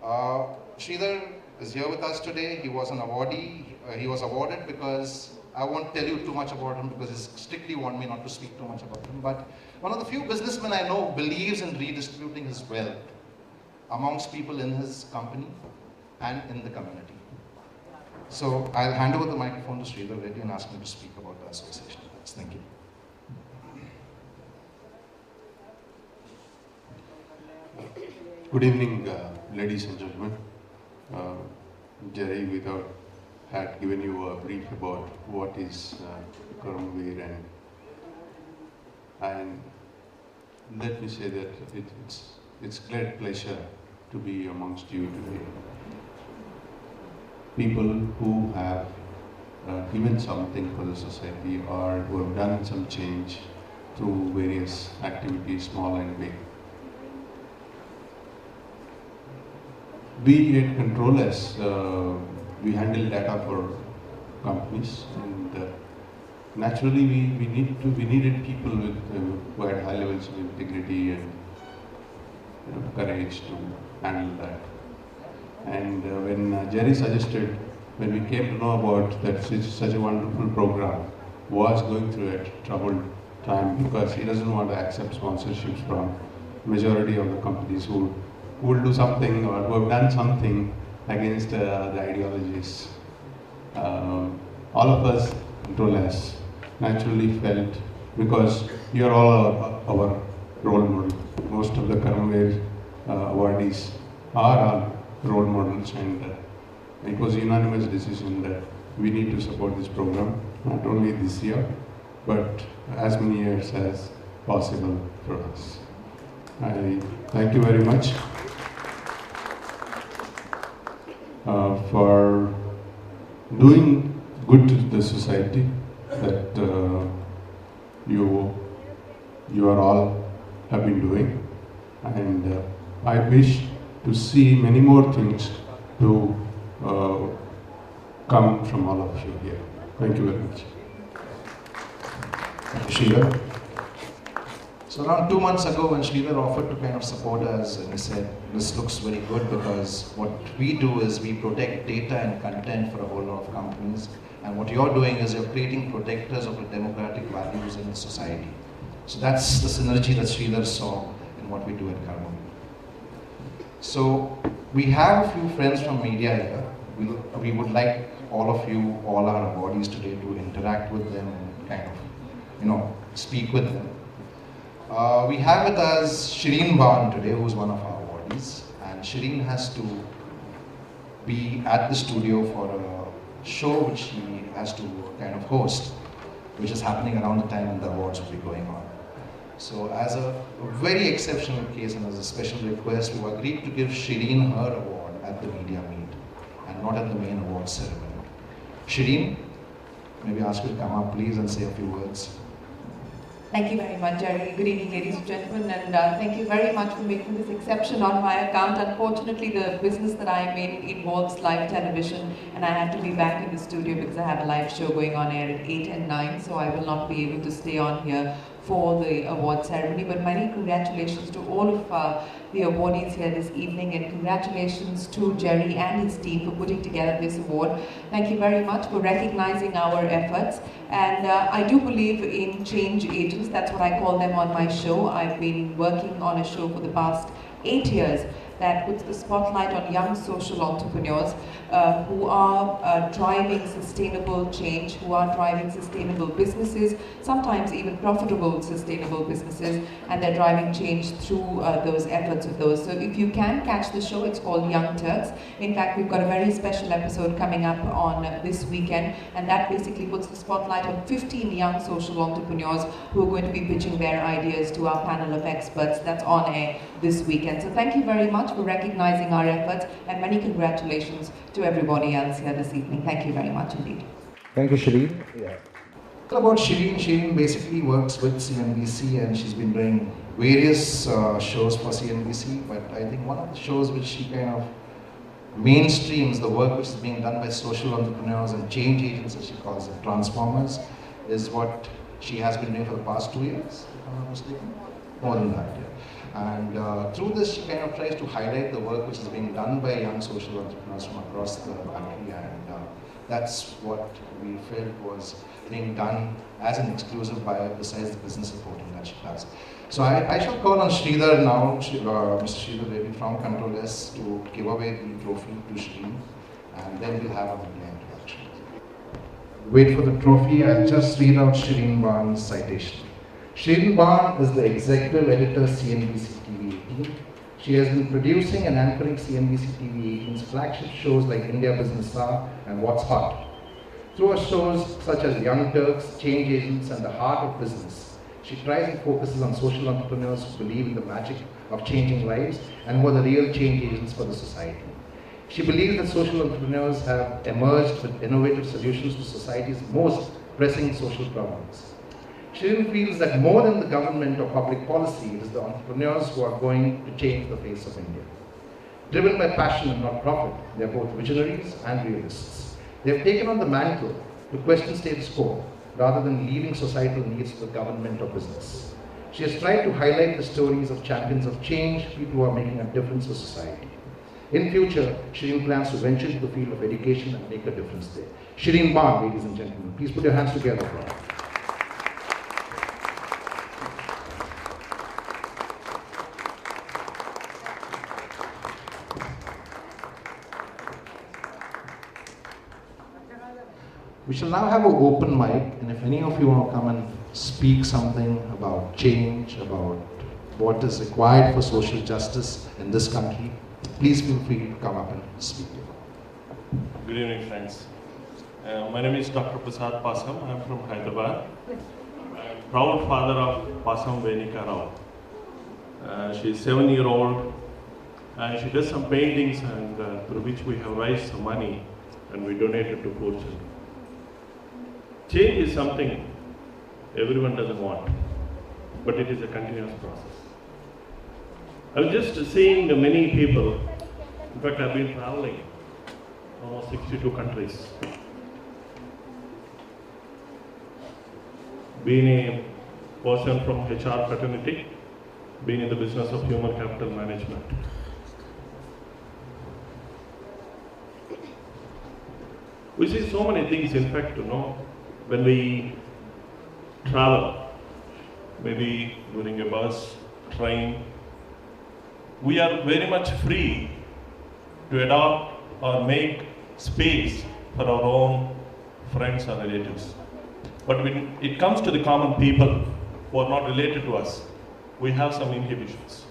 Sridhar is here with us today. He was an awardee. He was awarded because I won't tell you too much about him because he strictly want me not to speak too much about him. But one of the few businessmen I know believes in redistributing his wealth amongst people in his company and in the community. So I'll hand over the microphone to Sridhar Reddy and ask him to speak about the association. Thank you. Good evening, ladies and gentlemen. Jerry, had given you a brief about what is KARMAVEER, and let me say that it's great pleasure to be amongst you today. People who have given something for the society or who have done some change through various activities, small and big. We at Controllers, we handle data for companies, and naturally we needed people with who had high levels of integrity and courage to handle that. And when Jerry suggested, when we came to know about that such a wonderful program was going through a troubled time because he doesn't want to accept sponsorships from majority of the companies who will do something or who have done something against the ideologies. All of us controllers naturally felt, because you are all our role model. Most of the KARMAVEER awardees are our role models, and it was a unanimous decision that we need to support this program, not only this year, but as many years as possible for us. I thank you very much for doing good to the society that you are all have been doing, and I wish to see many more things to come from all of you here. Thank you very much. Thank you, Sridhar. So around 2 months ago, when Sridhar offered to kind of support us, and he said, this looks very good because what we do is we protect data and content for a whole lot of companies, and what you're doing is you're creating protectors of the democratic values in the society. So that's the synergy that Sridhar saw in what we do at KARMAVEER. So we have a few friends from media here. We would like all of you, all our awardees today, to interact with them and kind of, speak with them. We have with us Shireen Bhan today, who's one of our awardees, and Shireen has to be at the studio for a show which she has to kind of host, which is happening around the time when the awards will be going on. So as a very exceptional case and as a special request, we've agreed to give Shireen her award at the media meet and not at the main award ceremony. Shireen, maybe ask you to come up please and say a few words. Thank you very much, Jerry. Good evening, ladies and gentlemen, and thank you very much for making this exception on my account. Unfortunately, the business that I am in involves live television, and I have to be back in the studio because I have a live show going on air at 8 and 9, so I will not be able to stay on here for the award ceremony. But many congratulations to all of the awardees here this evening, and congratulations to Jerry and his team for putting together this award. Thank you very much for recognizing our efforts. And I do believe in change agents. That's what I call them on my show. I've been working on a show for the past 8 years that puts the spotlight on young social entrepreneurs who are driving sustainable change, who are driving sustainable businesses, sometimes even profitable sustainable businesses, and they're driving change through those efforts of those. So if you can catch the show, it's called Young Turks. In fact, we've got a very special episode coming up on this weekend, and that basically puts the spotlight on 15 young social entrepreneurs who are going to be pitching their ideas to our panel of experts. That's on air this weekend. So thank you very much for recognizing our efforts, and many congratulations to everybody else here this evening. Thank you very much indeed. Thank you, Shireen. Yeah. About Shireen, Shireen basically works with CNBC, and she's been doing various shows for CNBC, but I think one of the shows which she kind of mainstreams the work which is being done by social entrepreneurs and change agents, as she calls them, transformers, is what she has been doing for the past 2 years, if I'm not mistaken. More than that, yeah. And through this, she kind of tries to highlight the work which is being done by young social entrepreneurs from across the country, and that's what we felt was being done as an exclusive buyer besides the business reporting that she does. So I shall call on Sridhar now, Mr. Sridhar Reddy from Control S, to give away the trophy to Shreen, and then we'll have a media interaction. Wait for the trophy, I'll just read out Shireen Ban's citation. Shireen Ban is the executive editor CNBC TV 18. She has been producing and anchoring CNBC TV 18's flagship shows like India Business Hour and What's Hot. Through her shows such as Young Turks, Change Agents, and The Heart of Business, she tries and focuses on social entrepreneurs who believe in the magic of changing lives and who are the real change agents for the society. She believes that social entrepreneurs have emerged with innovative solutions to society's most pressing social problems. Shireen feels that more than the government or public policy, it is the entrepreneurs who are going to change the face of India. Driven by passion and not profit, they are both visionaries and realists. They have taken on the mantle to question status quo rather than leaving societal needs to the government or business. She has tried to highlight the stories of champions of change, people who are making a difference for society. In future, Shireen plans to venture into the field of education and make a difference there. Shireen Ban, ladies and gentlemen, please put your hands together for her. We shall now have an open mic, and if any of you want to come and speak something about change, about what is required for social justice in this country, please feel free to come up and speak. Good evening, friends. My name is Dr. Prasad Pasam. I am from Hyderabad. I am proud father of Pasam Venika Rao. She is 7-year-old, and she does some paintings, and through which we have raised some money, and we donated to poor children. Change is something everyone doesn't want, but it is a continuous process. I was just seeing many people. In fact, I've been traveling almost 62 countries. Being a person from HR fraternity, being in the business of human capital management. We see so many things, in fact, when we travel, maybe during a bus, train, we are very much free to adopt or make space for our own friends or relatives. But when it comes to the common people who are not related to us, we have some inhibitions.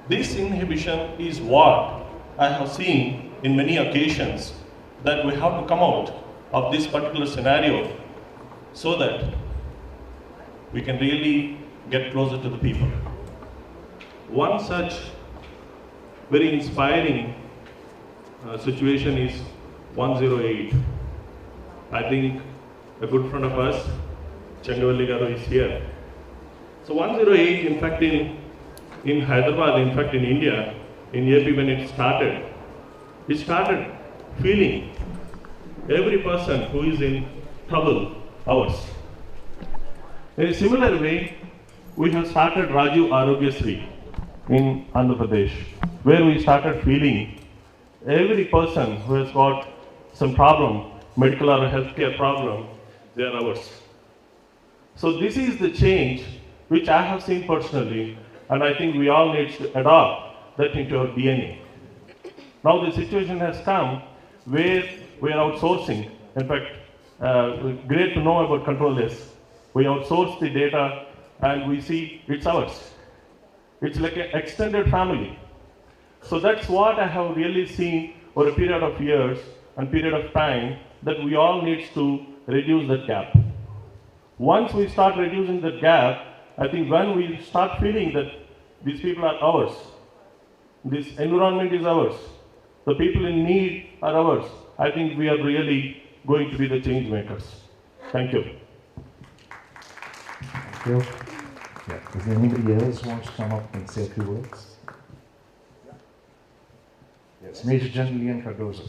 This inhibition is what I have seen in many occasions, that we have to come out of this particular scenario so that we can really get closer to the people. One such very inspiring situation is 108. I think a good friend of us, Changavalli Garu, is here. So 108, in fact, in Hyderabad, in fact in India, in AP when it started feeling every person who is in trouble ours. In a similar way, we have started Raju Arogyasri in Andhra Pradesh, where we started feeling every person who has got some problem, medical or healthcare problem, they are ours. So this is the change which I have seen personally, and I think we all need to adopt that into our DNA. Now the situation has come where we are outsourcing. In fact, great to know about Control S. We outsource the data and we see it's ours. It's like an extended family. So that's what I have really seen over a period of years and period of time, that we all need to reduce that gap. Once we start reducing that gap, I think when we start feeling that these people are ours, this environment is ours, the people in need are ours, I think we are really going to be the change makers. Thank you. Thank you. Yeah. Is there anybody else who wants to come up and say a few words? Yes, Major General Ian Cardozo.